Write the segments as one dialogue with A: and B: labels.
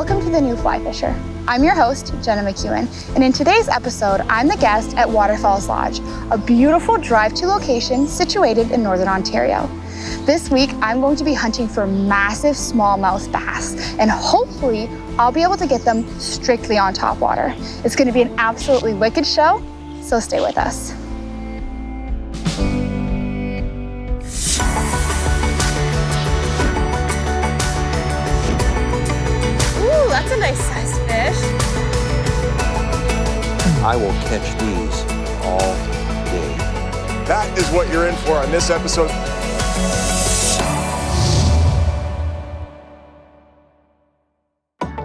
A: Welcome to the New Fly Fisher. I'm your host, Jenna McKeown, and in today's episode, I'm the guest at Waterfalls Lodge, a beautiful drive-to location situated in Northern Ontario. This week, I'm going to be hunting for massive smallmouth bass, and hopefully, I'll be able to get them strictly on topwater. It's going to be an absolutely wicked show, so stay with us. That's a nice sized fish.
B: I will catch these all day.
C: That is what you're in for on this episode.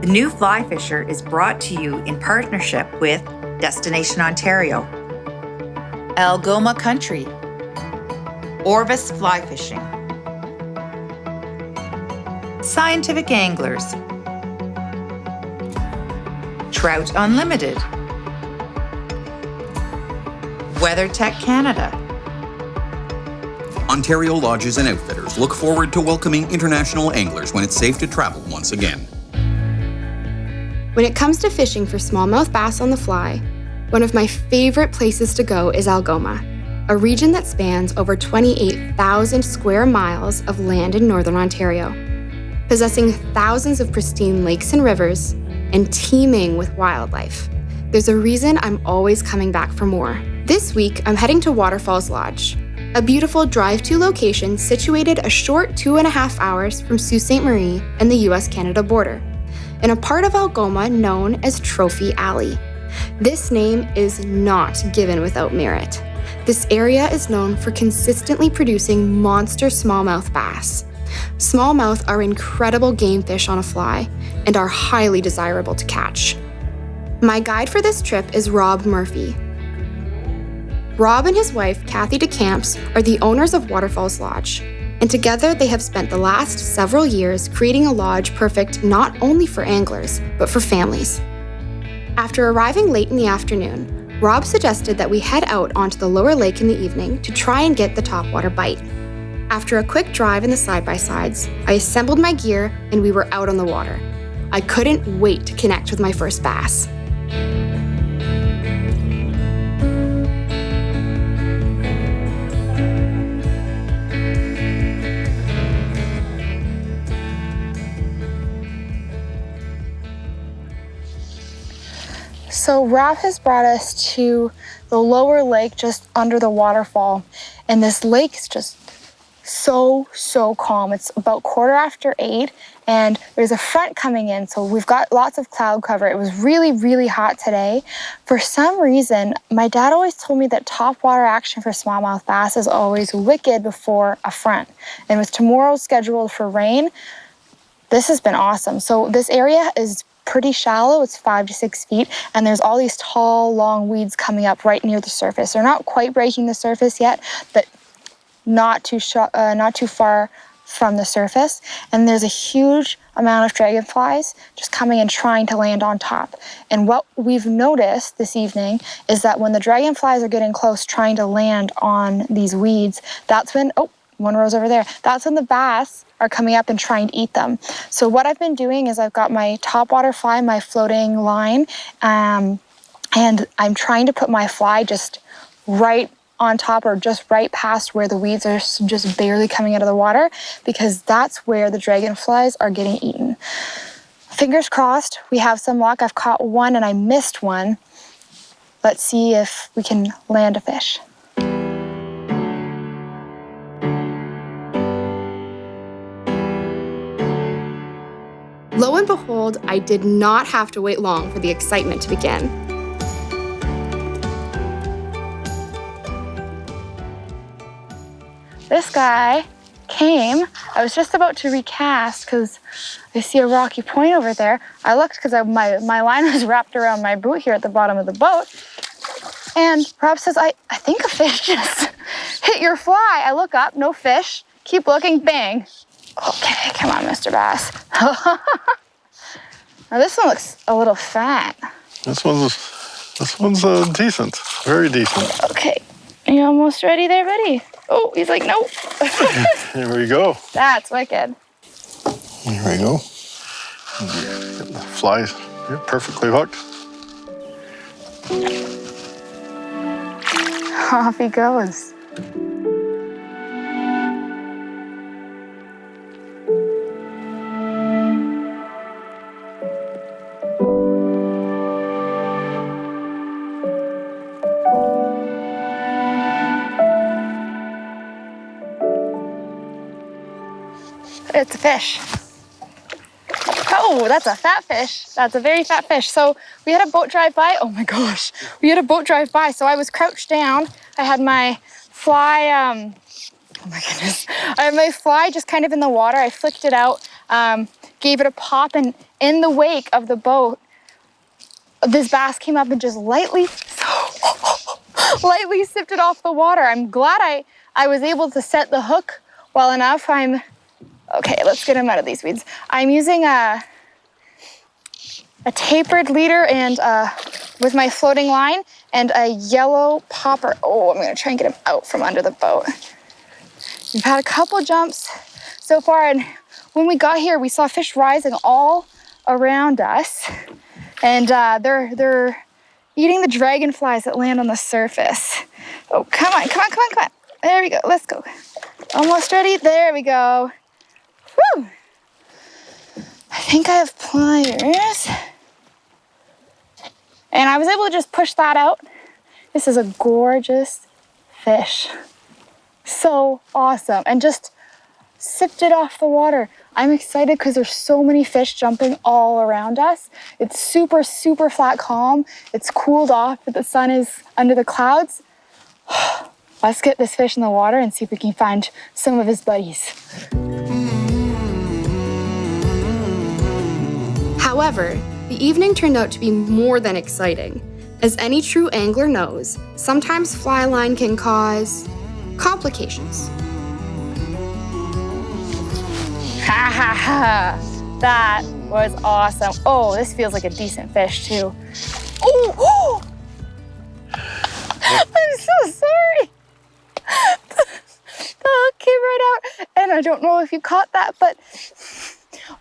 D: The New Fly Fisher is brought to you in partnership with Destination Ontario, Algoma Country, Orvis Fly Fishing, Scientific Anglers, Trout Unlimited, WeatherTech Canada.
E: Ontario Lodges and Outfitters look forward to welcoming international anglers when it's safe to travel once again.
F: When it comes to fishing for smallmouth bass on the fly, one of my favorite places to go is Algoma, a region that spans over 28,000 square miles of land in Northern Ontario, possessing thousands of pristine lakes and rivers, and teeming with wildlife. There's a reason I'm always coming back for more. This week, I'm heading to Waterfalls Lodge, a beautiful drive-to location situated a short 2.5 hours from Sault Ste. Marie and the US-Canada border, in a part of Algoma known as Trophy Alley. This name is not given without merit. This area is known for consistently producing monster smallmouth bass. Smallmouth are incredible game fish on a fly and are highly desirable to catch. My guide for this trip is Rob Murphy. Rob and his wife, Kathy DeCamps, are the owners of Waterfalls Lodge, and together they have spent the last several years creating a lodge perfect not only for anglers, but for families. After arriving late in the afternoon, Rob suggested that we head out onto the lower lake in the evening to try and get the topwater bite. After a quick drive in the side-by-sides, I assembled my gear and we were out on the water. I couldn't wait to connect with my first bass.
A: So Rob has brought us to the lower lake just under the waterfall, and this lake is just so calm. It's about 8:15, and there's a front coming in, so we've got lots of cloud cover. It was really hot today. For some reason, my dad always told me that topwater action for smallmouth bass is always wicked before a front. And with tomorrow scheduled for rain, this has been awesome. So this area is pretty shallow. It's 5 to 6 feet, and there's all these tall, long weeds coming up right near the surface. They're not quite breaking the surface yet, but not too far from the surface. And there's a huge amount of dragonflies just coming and trying to land on top. And what we've noticed this evening is that when the dragonflies are getting close, trying to land on these weeds, that's when, one rose over there. That's when the bass are coming up and trying to eat them. So what I've been doing is I've got my topwater fly, my floating line, and I'm trying to put my fly just right on top or just right past where the weeds are just barely coming out of the water, because that's where the dragonflies are getting eaten. Fingers crossed, we have some luck. I've caught one and I missed one. Let's see if we can land a fish.
F: Lo and behold, I did not have to wait long for the excitement to begin.
A: This guy came. I was just about to recast because I see a rocky point over there. I looked because my line was wrapped around my boot here at the bottom of the boat. And Rob says, I think a fish just hit your fly. I look up, no fish. Keep looking, bang. Okay, come on, Mr. Bass. Now this one looks a little fat.
G: This one's decent, very decent.
A: Okay, are you almost ready there, buddy? Oh, he's like, nope.
G: Here we go.
A: That's wicked.
G: Here we go. Get the fly, you're perfectly hooked.
A: Off he goes. It's a fish. Oh, that's a fat fish. That's a very fat fish. So we had a boat drive by. Oh my gosh. We had a boat drive by. So I was crouched down. I had my fly, oh my goodness. I had my fly just kind of in the water. I flicked it out, gave it a pop, and in the wake of the boat, this bass came up and just lightly sipped it off the water. I'm glad I was able to set the hook well enough. Okay, let's get him out of these weeds. I'm using a tapered leader and with my floating line and a yellow popper. Oh, I'm gonna try and get him out from under the boat. We've had a couple jumps so far, and when we got here, we saw fish rising all around us, and they're eating the dragonflies that land on the surface. Oh, come on. There we go, let's go. Almost ready, there we go. Woo! I think I have pliers. And I was able to just push that out. This is a gorgeous fish. So awesome. And just sipped it off the water. I'm excited because there's so many fish jumping all around us. It's super, super flat calm. It's cooled off, but the sun is under the clouds. Let's get this fish in the water and see if we can find some of his buddies.
F: However, the evening turned out to be more than exciting. As any true angler knows, sometimes fly line can cause complications.
A: Ha ha ha! That was awesome. Oh, this feels like a decent fish too. Oh! I'm so sorry. The hook came right out, and I don't know if you caught that, but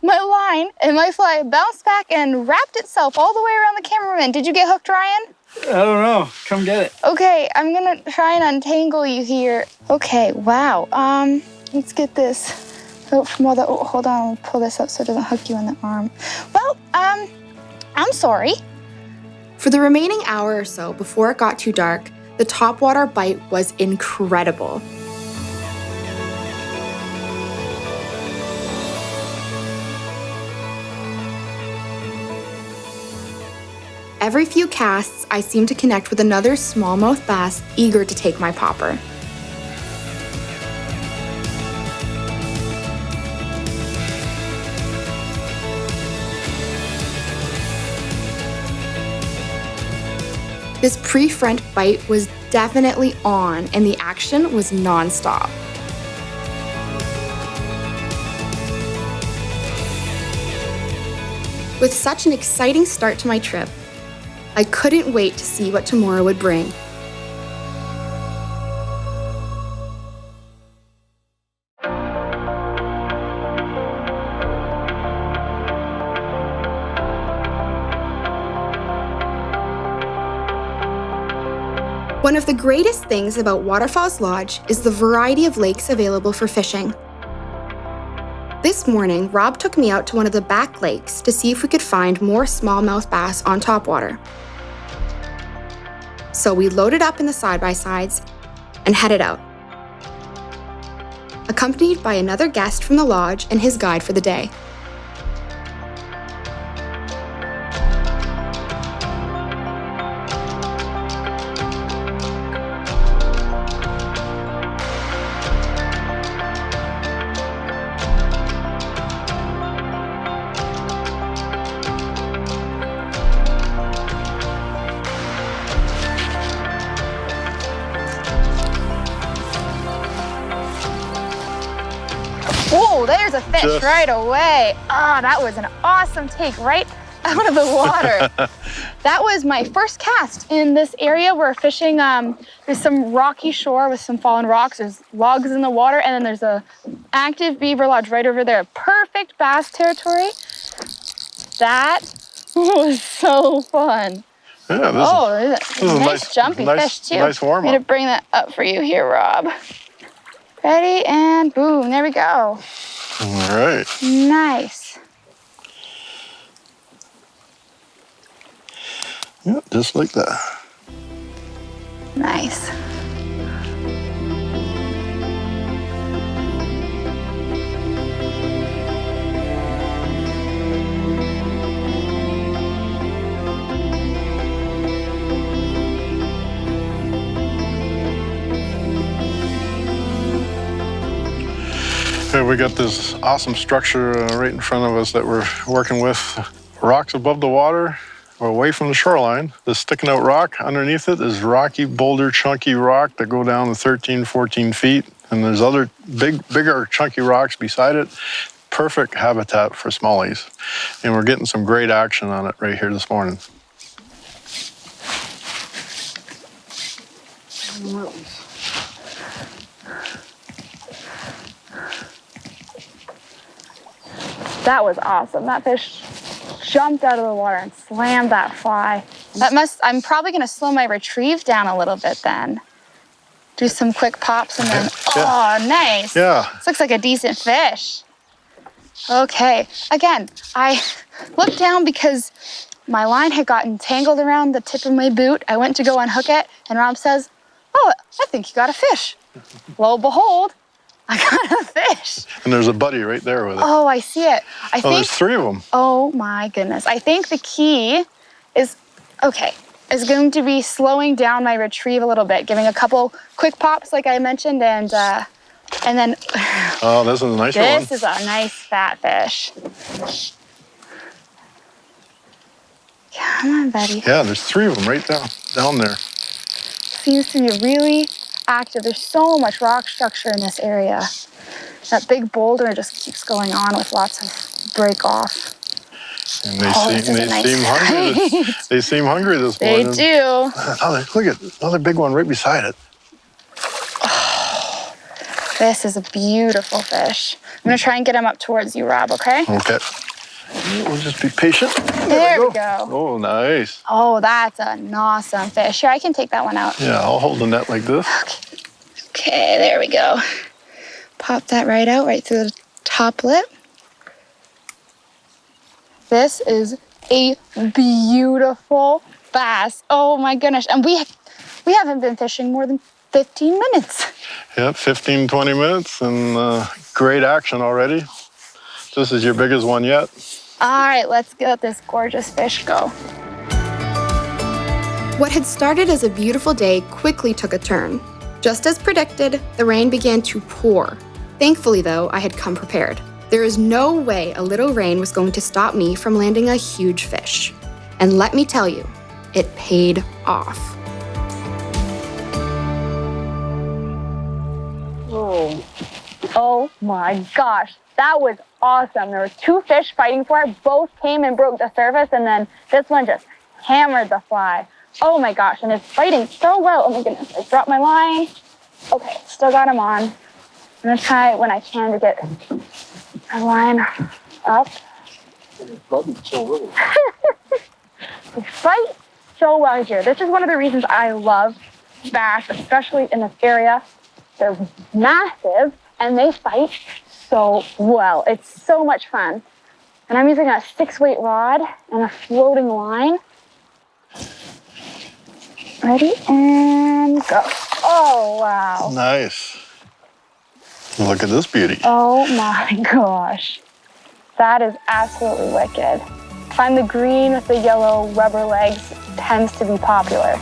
A: my line and my fly bounced back and wrapped itself all the way around the cameraman. Did you get hooked, Ryan?
H: I don't know. Come get it.
A: Okay, I'm gonna try and untangle you here. Okay, wow. Let's get this out from all the. Oh, hold on, I'll pull this up so it doesn't hook you in the arm. Well, I'm sorry.
F: For the remaining hour or so before it got too dark, the topwater bite was incredible. Every few casts, I seemed to connect with another smallmouth bass eager to take my popper. This pre-front bite was definitely on, and the action was non-stop. With such an exciting start to my trip, I couldn't wait to see what tomorrow would bring. One of the greatest things about Waterfalls Lodge is the variety of lakes available for fishing. This morning, Rob took me out to one of the back lakes to see if we could find more smallmouth bass on topwater. So we loaded up in the side-by-sides and headed out, accompanied by another guest from the lodge and his guide for the day.
A: Whoa, there's a fish right away. Ah, that was an awesome take right out of the water. That was my first cast in this area. We're fishing, there's some rocky shore with some fallen rocks. There's logs in the water, and then there's a active beaver lodge right over there. Perfect bass territory. That It was so fun.
G: Yeah,
A: This is a nice jumpy fish too.
G: Nice warm
A: I'm gonna
G: up.
A: bring that up for you here, Rob. Ready, and boom, there we go.
G: All right.
A: Nice.
G: Yeah, just like that.
A: Nice.
G: Okay, we got this awesome structure right in front of us that we're working with. Rocks above the water, or away from the shoreline. The sticking out rock underneath it is rocky, boulder, chunky rock that go down to 13, 14 feet. And there's other bigger, chunky rocks beside it. Perfect habitat for smallies. And we're getting some great action on it right here this morning.
A: That was awesome. That fish jumped out of the water and slammed that fly. I'm probably gonna slow my retrieve down a little bit then. Do some quick pops and then, oh, nice.
G: Yeah.
A: This looks like a decent fish. Okay, again, I looked down because my line had gotten tangled around the tip of my boot. I went to go unhook it, and Rob says, oh, I think you got a fish. Lo and behold, I got a fish.
G: And there's a buddy right there with it.
A: Oh, I see it. I think
G: there's 3 of them.
A: Oh my goodness. I think the key is going to be slowing down my retrieve a little bit, giving a couple quick pops like I mentioned, and then
G: Oh, this is a nice one.
A: this is a nice fat fish. Come on, buddy.
G: Yeah, there's 3 of them right down there.
A: Seems to be really active. There's so much rock structure in this area. That big boulder just keeps going on with lots of break off.
G: And seem hungry. They seem hungry this morning.
A: They do.
G: Look at another big one right beside it.
A: Oh, this is a beautiful fish. I'm gonna try and get him up towards you, Rob, okay?
G: Okay. We'll just be patient.
A: There we go.
G: Oh, nice.
A: Oh, that's an awesome fish. Here, I can take that one out.
G: Yeah, I'll hold the net like this.
A: Okay, there we go. Pop that right out, right through the top lip. This is a beautiful bass. Oh my goodness. And we haven't been fishing more than 15 minutes.
G: Yep, 15, 20 minutes and great action already. This is your biggest one yet.
A: All right, let's let this gorgeous fish go.
F: What had started as a beautiful day quickly took a turn. Just as predicted, the rain began to pour. Thankfully, though, I had come prepared. There is no way a little rain was going to stop me from landing a huge fish. And let me tell you, it paid off.
A: Oh my gosh, that was awesome. There were 2 fish fighting for it. Both came and broke the surface, and then this one just hammered the fly. Oh my gosh, and it's fighting so well. Oh my goodness, I dropped my line. Okay, still got him on. I'm gonna try when I can to get my line up. They fight so well here. This is one of the reasons I love bass, especially in this area. They're massive and they fight so well. It's so much fun. And I'm using a 6-weight rod and a floating line. Ready and go. Oh, wow.
G: Nice. Look at this beauty.
A: Oh my gosh. That is absolutely wicked. Find the green with the yellow rubber legs tends to be popular.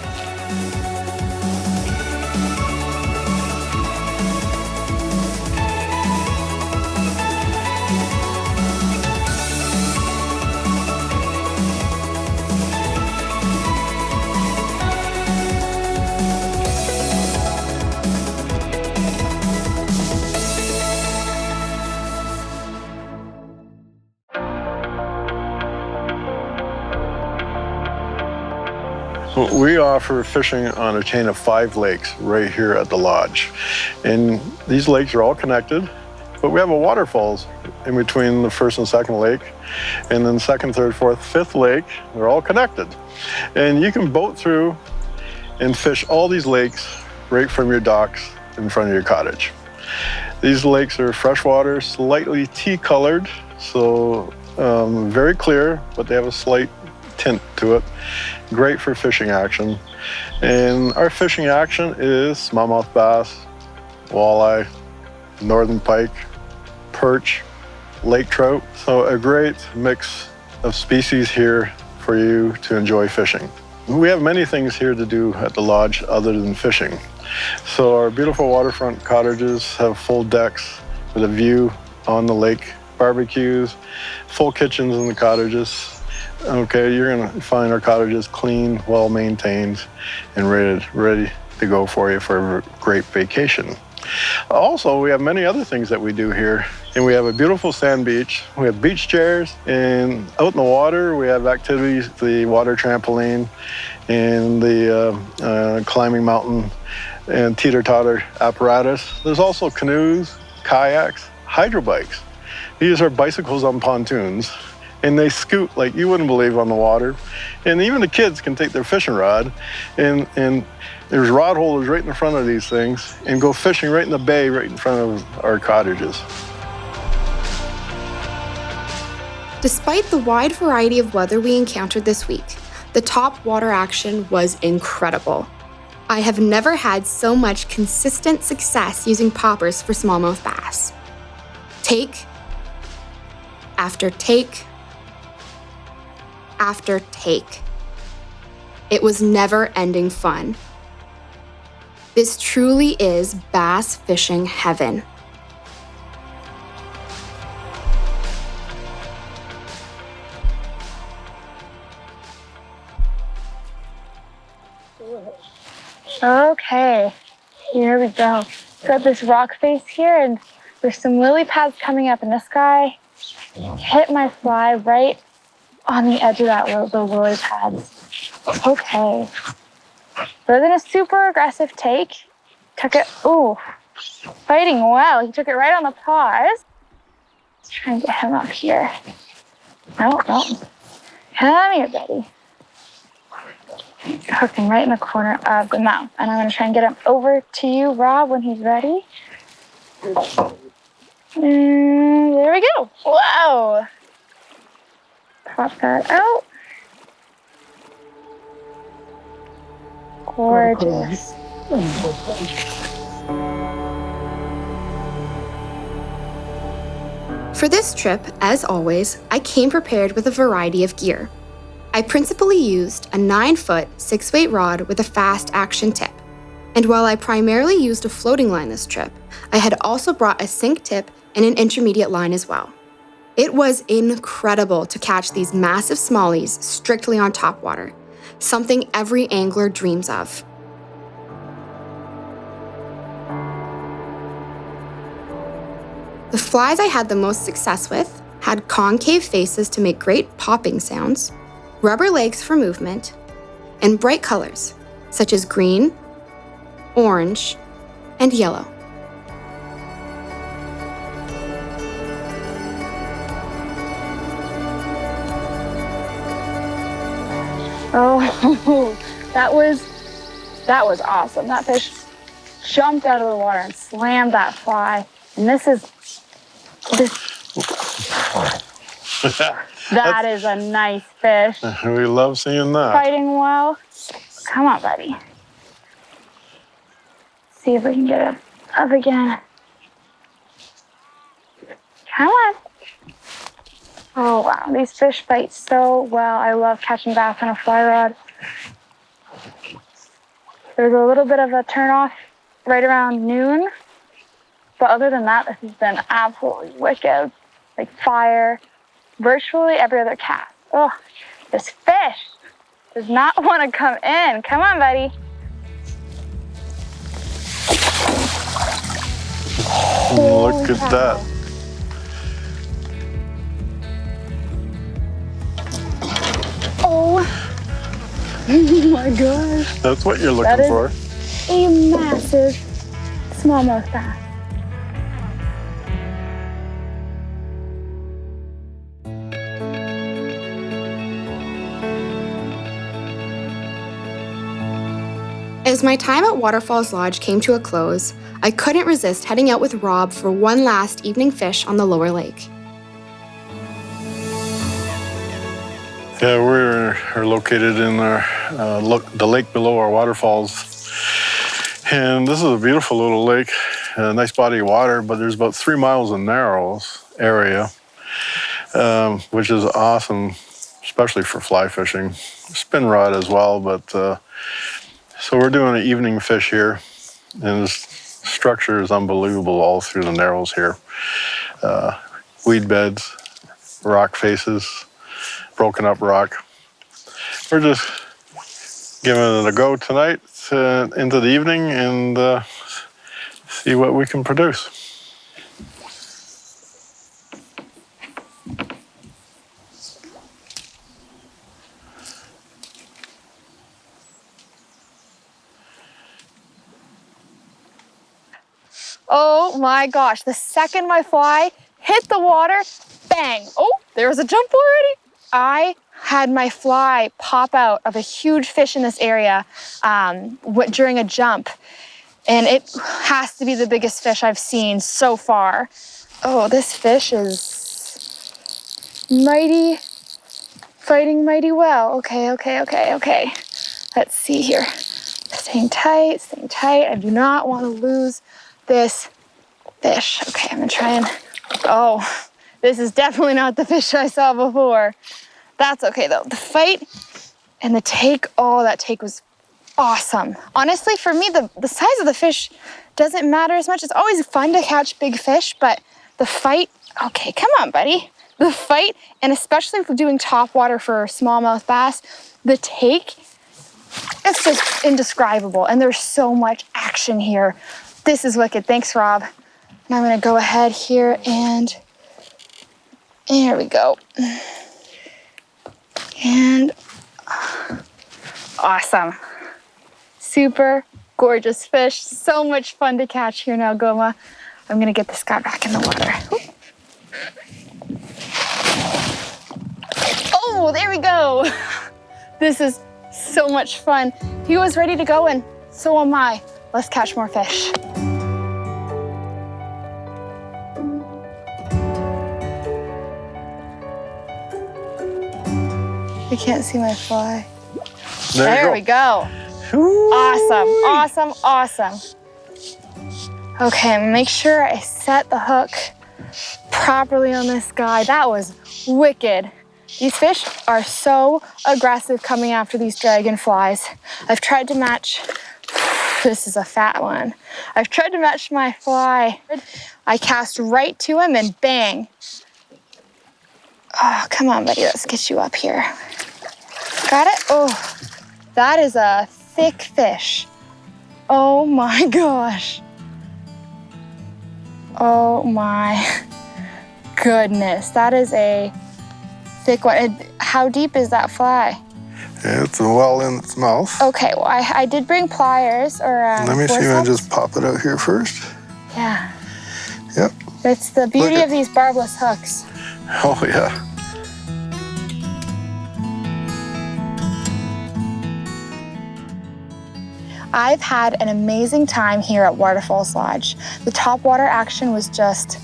G: We offer fishing on a chain of 5 lakes right here at the lodge. And these lakes are all connected. But we have a waterfalls in between the first and second lake, and then second, third, fourth, fifth lake. They're all connected. And you can boat through and fish all these lakes right from your docks in front of your cottage. These lakes are freshwater, slightly tea-colored, so very clear, but they have a slight tint to it. Great for fishing action. And our fishing action is smallmouth bass, walleye, northern pike, perch, lake trout. So a great mix of species here for you to enjoy fishing. We have many things here to do at the lodge other than fishing. So our beautiful waterfront cottages have full decks with a view on the lake, barbecues, full kitchens in the cottages. Okay, you're gonna find our cottages clean, well maintained, and ready to go for you for a great vacation. Also, we have many other things that we do here. And we have a beautiful sand beach. We have beach chairs, and out in the water, we have activities, the water trampoline, and the climbing mountain, and teeter-totter apparatus. There's also canoes, kayaks, hydro bikes. These are bicycles on pontoons, and they scoot like you wouldn't believe on the water. And even the kids can take their fishing rod, and there's rod holders right in the front of these things, and go fishing right in the bay right in front of our cottages.
F: Despite the wide variety of weather we encountered this week, the top water action was incredible. I have never had so much consistent success using poppers for smallmouth bass. Take after take after take. It was never-ending fun. This truly is bass fishing heaven.
A: Okay, here we go. Got this rock face here, and there's some lily pads coming up, and this guy hit my fly right on the edge of those lily pads. Okay. Wasn't a super aggressive take. Took it, ooh, fighting well. He took it right on the paws. Let's try and get him up here. No. Come here, buddy. Hooked him right in the corner of the mouth. And I'm gonna try and get him over to you, Rob, when he's ready. And there we go. Whoa. Pop that out. Gorgeous.
F: For this trip, as always, I came prepared with a variety of gear. I principally used a 9-foot 6-weight rod with a fast action tip. And while I primarily used a floating line this trip, I had also brought a sink tip and an intermediate line as well. It was incredible to catch these massive smallies strictly on topwater, something every angler dreams of. The flies I had the most success with had concave faces to make great popping sounds, rubber legs for movement, and bright colors such as green, orange, and yellow.
A: Oh, that was awesome. That fish jumped out of the water and slammed that fly. And this is that is a nice fish.
G: We love seeing that.
A: Fighting well. Come on, buddy. See if we can get it up again. Come on. Oh, wow. These fish fight so well. I love catching bass on a fly rod. There's a little bit of a turn off right around noon. But other than that, this has been absolutely wicked. Like fire. Virtually every other cast. Oh, this fish does not want to come in. Come on, buddy.
G: Look at that.
A: Oh my gosh.
G: That's what you're looking for.
A: A massive smallmouth bass.
F: As my time at Waterfalls Lodge came to a close, I couldn't resist heading out with Rob for one last evening fish on the lower lake.
G: Yeah, we're located in the lake below our waterfalls. And this is a beautiful little lake, a nice body of water, but there's about 3 miles of narrows area, which is awesome, especially for fly fishing. Spin rod as well, but so we're doing an evening fish here, and this structure is unbelievable all through the narrows here. Weed beds, rock faces, broken up rock. We're just giving it a go tonight into the evening and see what we can produce.
A: Oh my gosh, the second my fly hit the water, bang. Oh, there was a jump already. I had my fly pop out of a huge fish in this area during a jump. And it has to be the biggest fish I've seen so far. Oh, this fish is fighting mighty well. Okay. Let's see here. Staying tight. I do not want to lose this fish. Okay, I'm gonna try and, oh, this is definitely not the fish I saw before. That's okay though. The fight and the take, oh, that take was awesome. Honestly, for me, the size of the fish doesn't matter as much. It's always fun to catch big fish, but the fight, okay, come on, buddy. The fight, and especially if we're doing topwater for smallmouth bass, the take, it's just indescribable. And there's so much action here. This is wicked. Thanks, Rob. And I'm gonna go ahead here and here we go. And awesome. Super gorgeous fish. So much fun to catch here in Algoma. I'm gonna get this guy back in the water. Oh, there we go. This is so much fun. He was ready to go and so am I. Let's catch more fish. I can't see my fly. There we go. Awesome. Okay, make sure I set the hook properly on this guy. That was wicked. These fish are so aggressive coming after these dragonflies. I've tried to match, this is a fat one. I've tried to match my fly. I cast right to him and bang. Oh, come on, buddy, let's get you up here. Got it? Oh, that is a thick fish. Oh my gosh. Oh my goodness, that is a thick one. How deep is that fly?
G: It's well in its mouth.
A: Okay, well, I did bring pliers or
G: Let me see if I just pop it out here first.
A: Yeah.
G: Yep.
A: It's the beauty of these barbless hooks.
G: Oh, yeah.
A: I've had an amazing time here at Waterfalls Lodge. The topwater action was just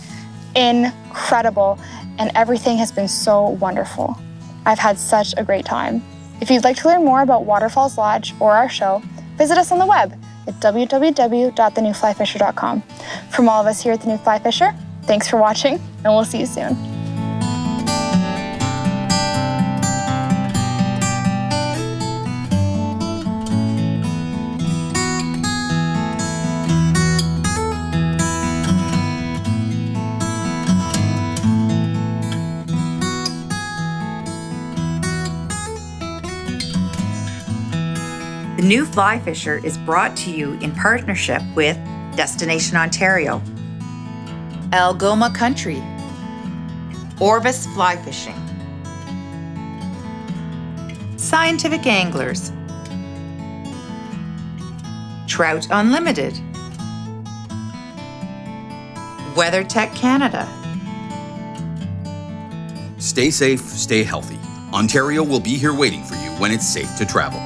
A: incredible, and everything has been so wonderful. I've had such a great time. If you'd like to learn more about Waterfalls Lodge or our show, visit us on the web at www.thenewflyfisher.com. From all of us here at The New Fly Fisher, thanks for watching, and we'll see you soon.
D: The New Fly Fisher is brought to you in partnership with Destination Ontario, Algoma Country, Orvis Fly Fishing, Scientific Anglers, Trout Unlimited, WeatherTech Canada.
E: Stay safe, stay healthy. Ontario will be here waiting for you when it's safe to travel.